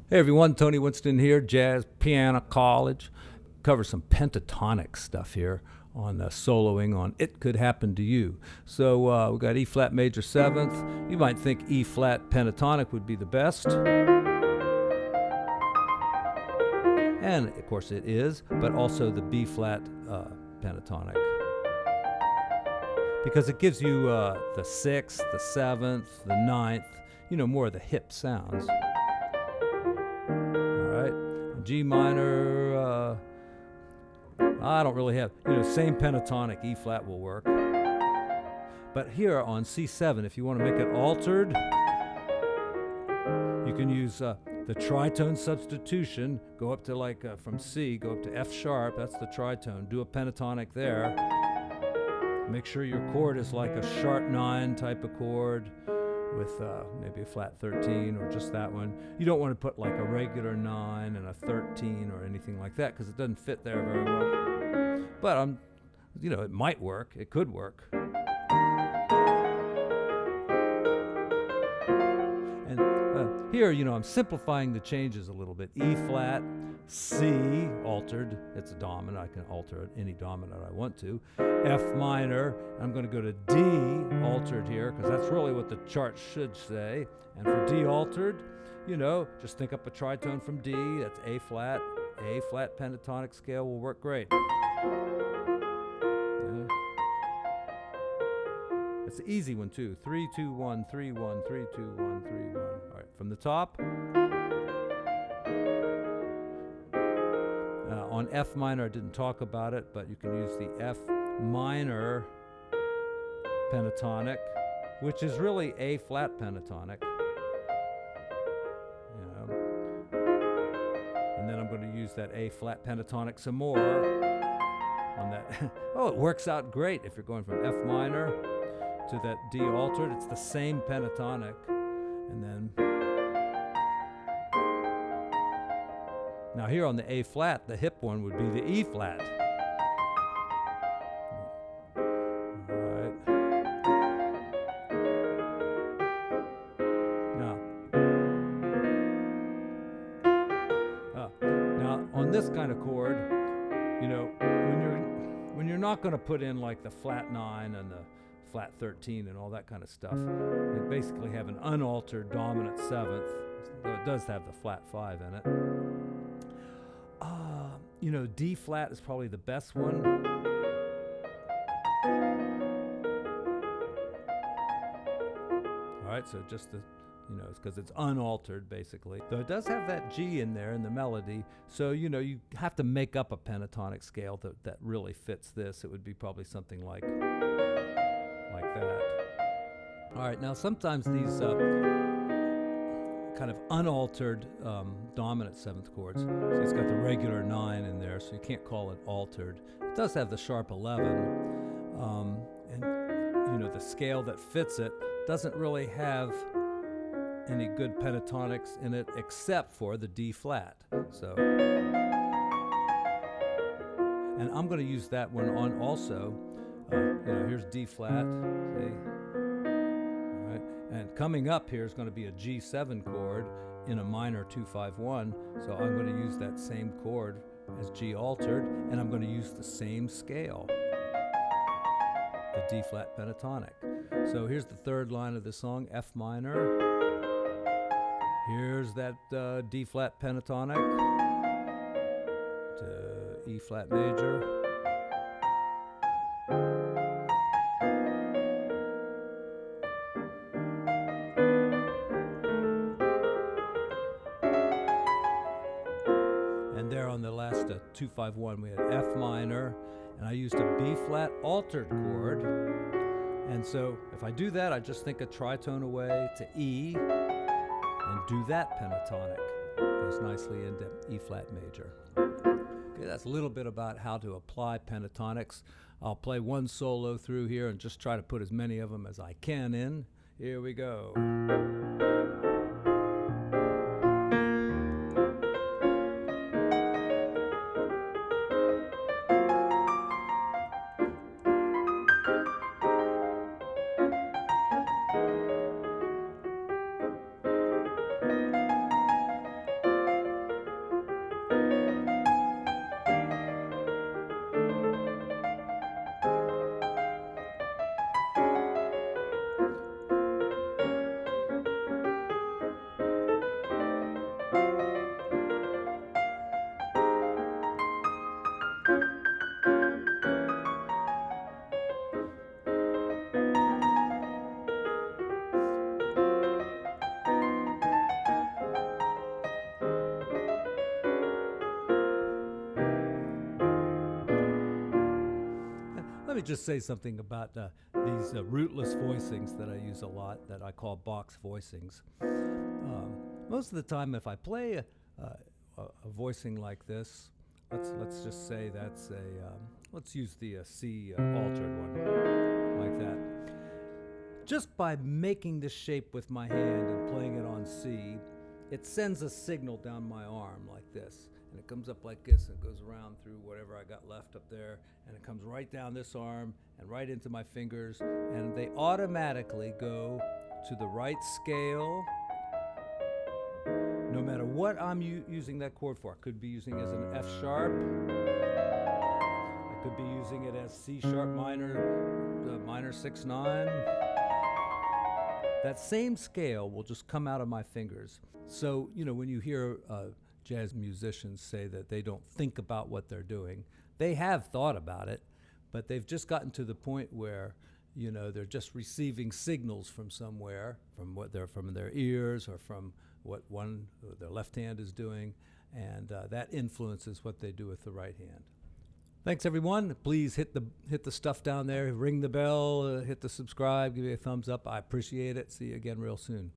Hey everyone, Tony Winston here, Jazz Piano College. Cover some pentatonic stuff here on soloing on It Could Happen to You. So we got E flat major 7th. You might think E flat pentatonic would be the best. And of course it is, but also the B flat pentatonic. Because it gives you the 6th, the 7th, the 9th, more of the hip sounds. G minor, I don't really have, same pentatonic, E flat will work. But here on C7, if you want to make it altered, you can use the tritone substitution, go up to from C, go up to F sharp, that's the tritone, do a pentatonic there. Make sure your chord is like a sharp 9 type of chord with maybe a flat 13 or just that one. You don't want to put like a regular 9 and a 13 or anything like that because it doesn't fit there very well. But it might work. It could work. And here, I'm simplifying the changes a little bit. E flat, C altered. It's a dominant. I can alter any dominant I want to. F minor. I'm going to go to D altered here because that's really what the chart should say. And for D altered, just think up a tritone from D. That's A flat. A flat pentatonic scale will work great. Yeah. It's the easy one too. 3 2 1 3 1 3 2 1 3 1. All right, from the top. On F minor, I didn't talk about it, but you can use the F minor pentatonic, which is really A flat pentatonic. And then I'm going to use that A flat pentatonic some more on that. Oh, it works out great if you're going from F minor to that D altered. It's the same pentatonic. And then now here on the A flat, the hip one would be the E flat. All right. Now on this kind of chord, when you're not going to put in like the flat 9 and the flat 13 and all that kind of stuff, you basically have an unaltered dominant 7th, though it does have the flat 5 in it. D flat is probably the best one. All right, so just the, it's because it's unaltered basically. Though it does have that G in there in the melody, so you have to make up a pentatonic scale that really fits this. It would be probably something like that. All right, now sometimes these kind of unaltered dominant 7th chords. So it's got the regular 9 in there, so you can't call it altered. It does have the sharp 11, and the scale that fits it doesn't really have any good pentatonics in it except for the D flat. So, and I'm going to use that one on also. Here's D flat. See? And coming up here is going to be a G7 chord in a minor 2-5-1. So I'm going to use that same chord as G altered, and I'm going to use the same scale, the D flat pentatonic. So here's the third line of the song, F minor. Here's that D flat pentatonic to E flat major. And there on the last 2-5-1, we had F minor, and I used a B flat altered chord. And so if I do that, I just think a tritone away to E and do that pentatonic. Goes nicely into E flat major. Okay, that's a little bit about how to apply pentatonics. I'll play one solo through here and just try to put as many of them as I can in. Here we go. Let me just say something about these rootless voicings that I use a lot that I call box voicings. Most of the time, if I play a voicing like this, let's just say that's let's use the C altered one, like that. Just by making the shape with my hand and playing it on C, it sends a signal down my arm like this. And it comes up like this and goes around through whatever I got left up there, and it comes right down this arm and right into my fingers, and they automatically go to the right scale no matter what I'm using that chord for. I could be using it as an F sharp, I could be using it as C sharp minor, minor 6/9. That same scale will just come out of my fingers. So, you know, when you hear jazz musicians say that they don't think about what they're doing, they have thought about it, but they've just gotten to the point where, you know, they're just receiving signals from somewhere, from their ears or from what their left hand is doing, and that influences what they do with the right hand. Thanks, everyone. Please hit the stuff down there, ring the bell, hit the subscribe, give me a thumbs up. I appreciate it. See you again real soon.